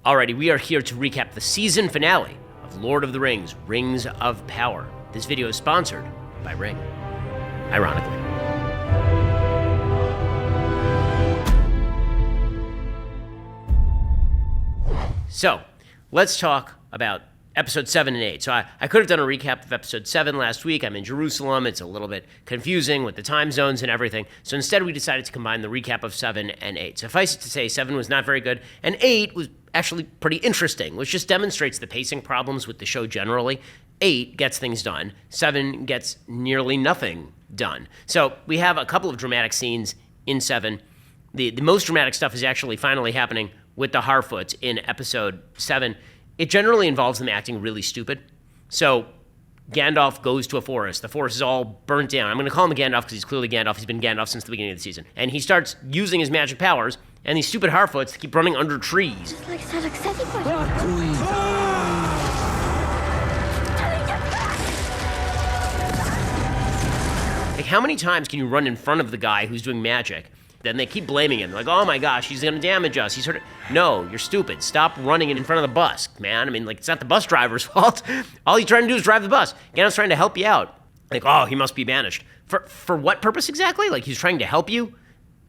Alrighty, we are here to recap the season finale of Lord of the Rings, Rings of Power. This video is sponsored by Ring, ironically. So, let's talk about episode 7 and 8. So I could have done a recap of episode 7 last week. I'm in Jerusalem. It's a little bit confusing with the time zones and everything. So instead, we decided to combine the recap of 7 and 8. Suffice it to say, 7 was not very good, and 8 was actually pretty interesting, which just demonstrates the pacing problems with the show generally. 8 gets things done. 7 gets nearly nothing done. So we have a couple of dramatic scenes in 7. The most dramatic stuff is actually finally happening with the Harfoots in episode 7. It generally involves them acting really stupid. So Gandalf goes to a forest. The forest is all burnt down. I'm going to call him Gandalf because he's clearly Gandalf. He's been Gandalf since the beginning of the season. And he starts using his magic powers, and these stupid Harfoots keep running under trees. Like, how many times can you run in front of the guy who's doing magic? Then they keep blaming him. Like, oh my gosh, he's going to damage us. He's hurt. No, you're stupid. Stop running in front of the bus, man. I mean, like, it's not the bus driver's fault. All he's trying to do is drive the bus. Gandalf's trying to help you out. Like, oh, he must be banished. For what purpose exactly? Like, he's trying to help you?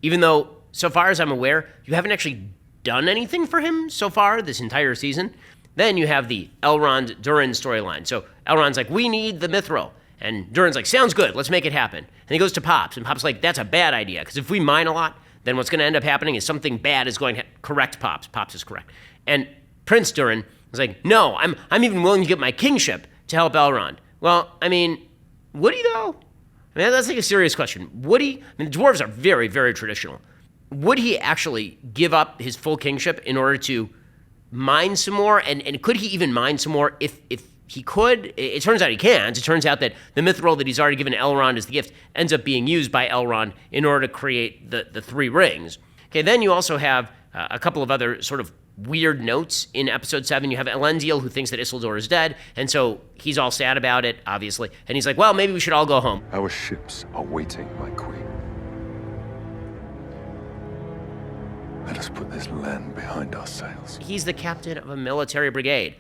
Even though, so far as I'm aware, you haven't actually done anything for him so far this entire season. Then you have the Elrond-Durin storyline. So Elrond's like, we need the Mithril. And Durin's like, sounds good, let's make it happen. And he goes to Pops, and Pops is like, that's a bad idea, because if we mine a lot, then what's going to end up happening is something bad is going to correct Pops. Pops is correct. And Prince Durin was like, no, I'm even willing to give my kingship to help Elrond. Well, I mean, would he though? I mean, that's like a serious question. Would he? I mean, the dwarves are very, very traditional. Would he actually give up his full kingship in order to mine some more? And could he even mine some more if he could? It turns out he can't. It turns out that the mithril that he's already given Elrond as the gift ends up being used by Elrond in order to create the three rings. Okay, then you also have a couple of other sort of weird notes in episode 7. You have Elendil, who thinks that Isildur is dead, and so he's all sad about it, obviously. And he's like, well, maybe we should all go home. Our ships are waiting, my queen. Let us put this land behind our sails. He's the captain of a military brigade.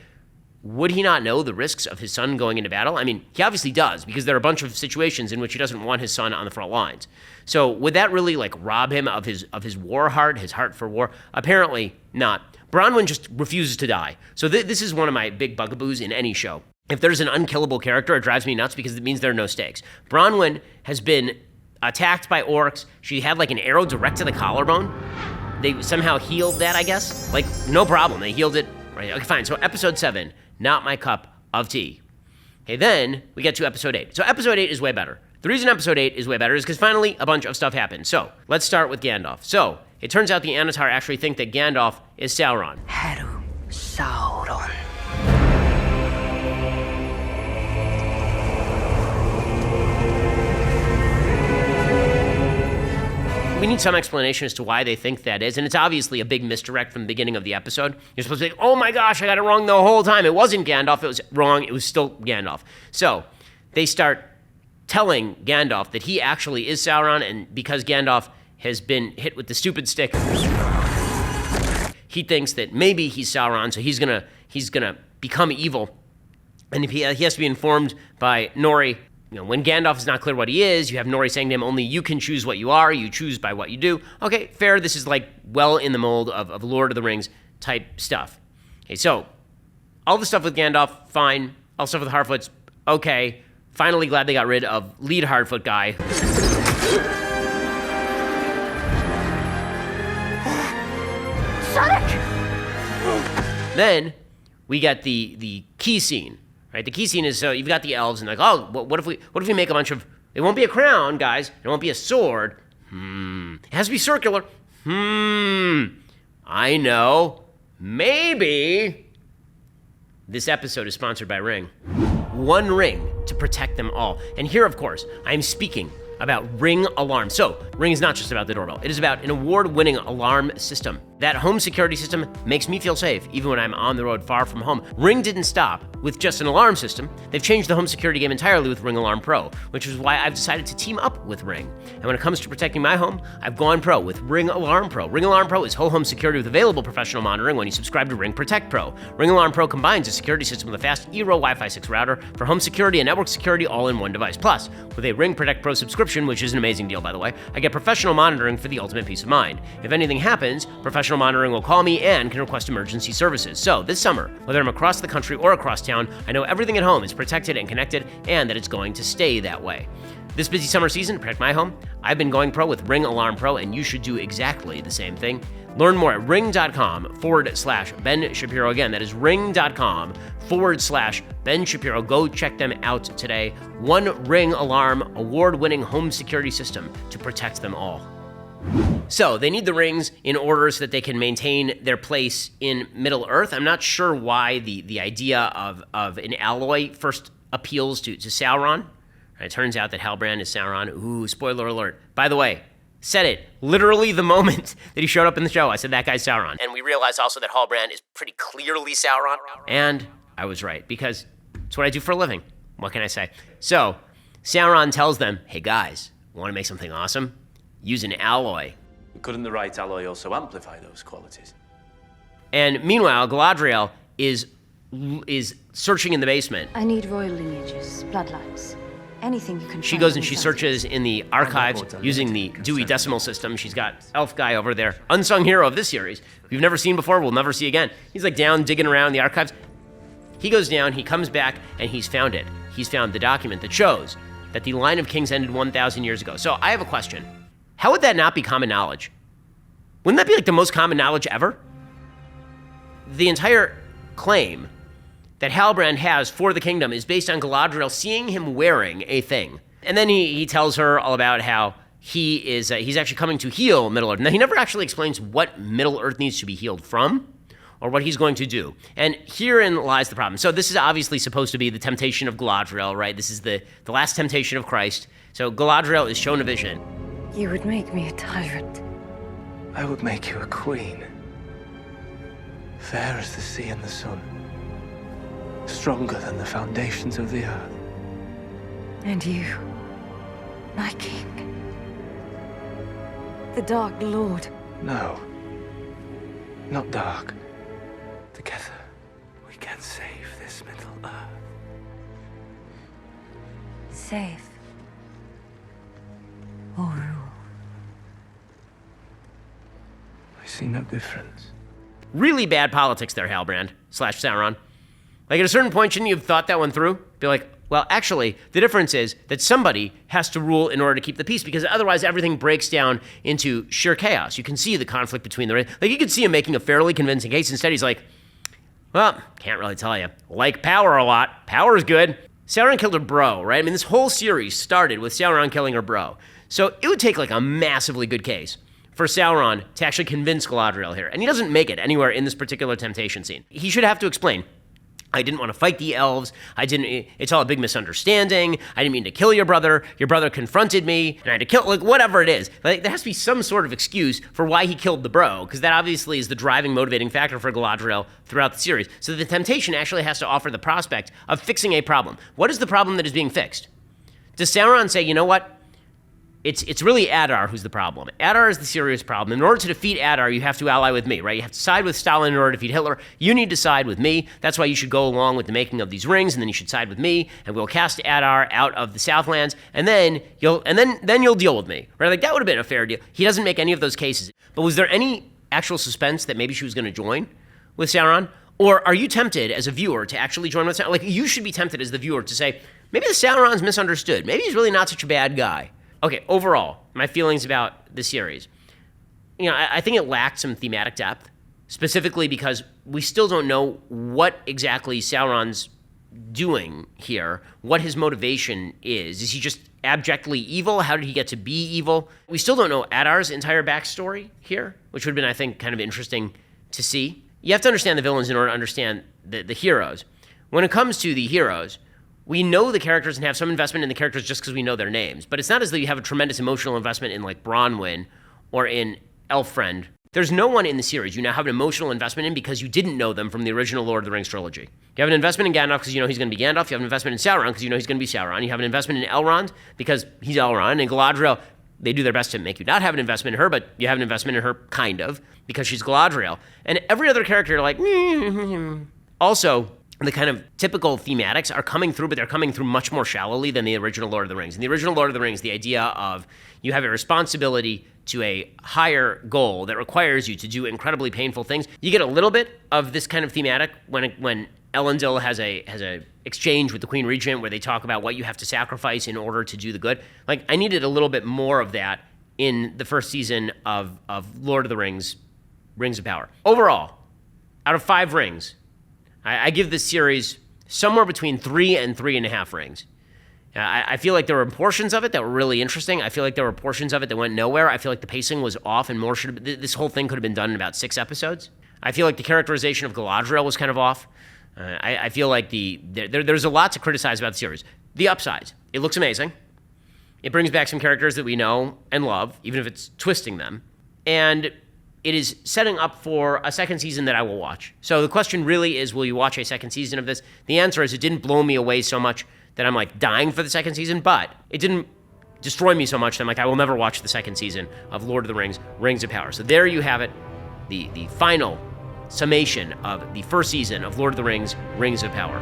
Would he not know the risks of his son going into battle? I mean, he obviously does, because there are a bunch of situations in which he doesn't want his son on the front lines. So would that really, like, rob him of his war heart, his heart for war? Apparently not. Bronwyn just refuses to die. So this is one of my big bugaboos in any show. If there's an unkillable character, it drives me nuts because it means there are no stakes. Bronwyn has been attacked by orcs. She had, like, an arrow direct to the collarbone. They somehow healed that, I guess. Like, no problem. They healed it. Right. Okay, fine. So episode 7, not my cup of tea. Okay, then we get to episode 8. So episode 8 is way better. The reason episode 8 is way better is because finally a bunch of stuff happened. So let's start with Gandalf. So it turns out the Anatar actually think that Gandalf is Sauron. Haru Sauron. We need some explanation as to why they think that is, and it's obviously a big misdirect from the beginning of the episode. You're supposed to be like, oh my gosh, I got it wrong the whole time. It wasn't Gandalf, it was wrong, it was still Gandalf. So they start telling Gandalf that he actually is Sauron, and because Gandalf has been hit with the stupid stick, he thinks that maybe he's Sauron, so he's gonna become evil. And he has to be informed by Nori. You know, when Gandalf is not clear what he is, you have Nori saying to him, only you can choose what you are, you choose by what you do. Okay, fair, this is like well in the mold of Lord of the Rings type stuff. Okay, so all the stuff with Gandalf, fine. All the stuff with Harfoots, okay. Finally glad they got rid of lead Harfoot guy. Sonic! Then we get the key scene. Right, the key scene is so you've got the elves and like, oh, what if we make a bunch of? It won't be a crown, guys. It won't be a sword. It has to be circular. I know. Maybe. This episode is sponsored by Ring. One ring to protect them all. And here, of course, I'm speaking about Ring Alarm. So, Ring is not just about the doorbell. It is about an award-winning alarm system. That home security system makes me feel safe, even when I'm on the road far from home. Ring didn't stop with just an alarm system. They've changed the home security game entirely with Ring Alarm Pro, which is why I've decided to team up with Ring. And when it comes to protecting my home, I've gone pro with Ring Alarm Pro. Ring Alarm Pro is whole home security with available professional monitoring when you subscribe to Ring Protect Pro. Ring Alarm Pro combines a security system with a fast Eero Wi-Fi 6 router for home security and network security all in one device. Plus, with a Ring Protect Pro subscription, which is an amazing deal by the way, I get professional monitoring for the ultimate peace of mind. If anything happens, professional monitoring will call me and can request emergency services. So this summer, whether I'm across the country or across town, I know everything at home is protected and connected and that it's going to stay that way. This busy summer season, to protect my home, I've been going pro with Ring Alarm Pro, and you should do exactly the same thing. Learn more at ring.com/Ben Shapiro. Again, that is ring.com/Ben Shapiro. Go check them out today. One Ring Alarm award-winning home security system to protect them all. So they need the rings in order so that they can maintain their place in Middle Earth. I'm not sure why the idea of an alloy first appeals to Sauron. It turns out that Halbrand is Sauron. Ooh, spoiler alert. By the way, said it literally the moment that he showed up in the show. I said, that guy's Sauron. And we realized also that Halbrand is pretty clearly Sauron. And I was right, because it's what I do for a living. What can I say? So Sauron tells them, hey guys, want to make something awesome? Use an alloy. Couldn't the right alloy also amplify those qualities? And meanwhile, Galadriel is searching in the basement. I need royal lineages, bloodlines. Anything you can She find goes and in she South. searches in the archives using the Dewey Decimal System. She's got elf guy over there, unsung hero of this series. We've never seen before, we'll never see again. He's like down digging around the archives. He goes down, he comes back, and he's found it. He's found the document that shows that the line of kings ended 1,000 years ago. So I have a question. How would that not be common knowledge? Wouldn't that be like the most common knowledge ever? The entire claim that Halbrand has for the kingdom is based on Galadriel seeing him wearing a thing. And then he tells her all about how he's actually coming to heal Middle-earth. Now, he never actually explains what Middle-earth needs to be healed from or what he's going to do. And herein lies the problem. So this is obviously supposed to be the temptation of Galadriel, right? This is the last temptation of Christ. So Galadriel is shown a vision. You would make me a tyrant. I would make you a queen. Fair as the sea and the sun. Stronger than the foundations of the earth. And you, my king. The Dark Lord. No. Not dark. Together, we can save this Middle Earth. Save. Or rule. I see no difference. Really bad politics there, Halbrand / Sauron. Like at a certain point, shouldn't you have thought that one through? Be like, well, actually, the difference is that somebody has to rule in order to keep the peace, because otherwise everything breaks down into sheer chaos. You can see the conflict between like you could see him making a fairly convincing case. Instead, he's like, well, can't really tell you. Like power a lot. Power's good. Sauron killed her bro, right? I mean, this whole series started with Sauron killing her bro. So it would take like a massively good case for Sauron to actually convince Galadriel here. And he doesn't make it anywhere in this particular temptation scene. He should have to explain, I didn't want to fight the elves. It's all a big misunderstanding. I didn't mean to kill your brother. Your brother confronted me, and I had to kill, like, whatever it is. Like, there has to be some sort of excuse for why he killed the bro, because that obviously is the driving, motivating factor for Galadriel throughout the series. So the temptation actually has to offer the prospect of fixing a problem. What is the problem that is being fixed? Does Sauron say, you know what? It's really Adar who's the problem. Adar is the serious problem. In order to defeat Adar, you have to ally with me, right? You have to side with Stalin in order to defeat Hitler. You need to side with me. That's why you should go along with the making of these rings, and then you should side with me, and we'll cast Adar out of the Southlands, and then you'll deal with me, right? Like that would have been a fair deal. He doesn't make any of those cases. But was there any actual suspense that maybe she was going to join with Sauron? Or are you tempted as a viewer to actually join with Sauron? Like you should be tempted as the viewer to say, maybe the Sauron's misunderstood. Maybe he's really not such a bad guy. Okay, overall, my feelings about the series. You know, I think it lacked some thematic depth, specifically because we still don't know what exactly Sauron's doing here, what his motivation is. Is he just abjectly evil? How did he get to be evil? We still don't know Adar's entire backstory here, which would have been, I think, kind of interesting to see. You have to understand the villains in order to understand the heroes. When it comes to the heroes, we know the characters and have some investment in the characters just because we know their names. But it's not as though you have a tremendous emotional investment in like Bronwyn or in Elfriend. There's no one in the series you now have an emotional investment in because you didn't know them from the original Lord of the Rings trilogy. You have an investment in Gandalf because you know he's going to be Gandalf. You have an investment in Sauron because you know he's going to be Sauron. You have an investment in Elrond because he's Elrond. And Galadriel, they do their best to make you not have an investment in her, but you have an investment in her, kind of, because she's Galadriel. And every other character, you're like, Also, the kind of typical thematics are coming through, but they're coming through much more shallowly than the original Lord of the Rings. In the original Lord of the Rings, the idea of you have a responsibility to a higher goal that requires you to do incredibly painful things. You get a little bit of this kind of thematic when Elendil has a exchange with the Queen Regent where they talk about what you have to sacrifice in order to do the good. Like, I needed a little bit more of that in the first season of Lord of the Rings, Rings of Power. Overall, out of 5 rings, I give this series somewhere between 3 and 3.5 rings. I feel like there were portions of it that were really interesting. I feel like there were portions of it that went nowhere. I feel like the pacing was off and more should have been. This whole thing could have been done in about 6 episodes. I feel like the characterization of Galadriel was kind of off. I feel like there's a lot to criticize about the series. The upsides: it looks amazing. It brings back some characters that we know and love, even if it's twisting them. And it is setting up for a second season that I will watch. So the question really is, will you watch a second season of this? The answer is it didn't blow me away so much that I'm like dying for the second season, but it didn't destroy me so much that I'm like, I will never watch the second season of Lord of the Rings, Rings of Power. So there you have it, the final summation of the first season of Lord of the Rings, Rings of Power.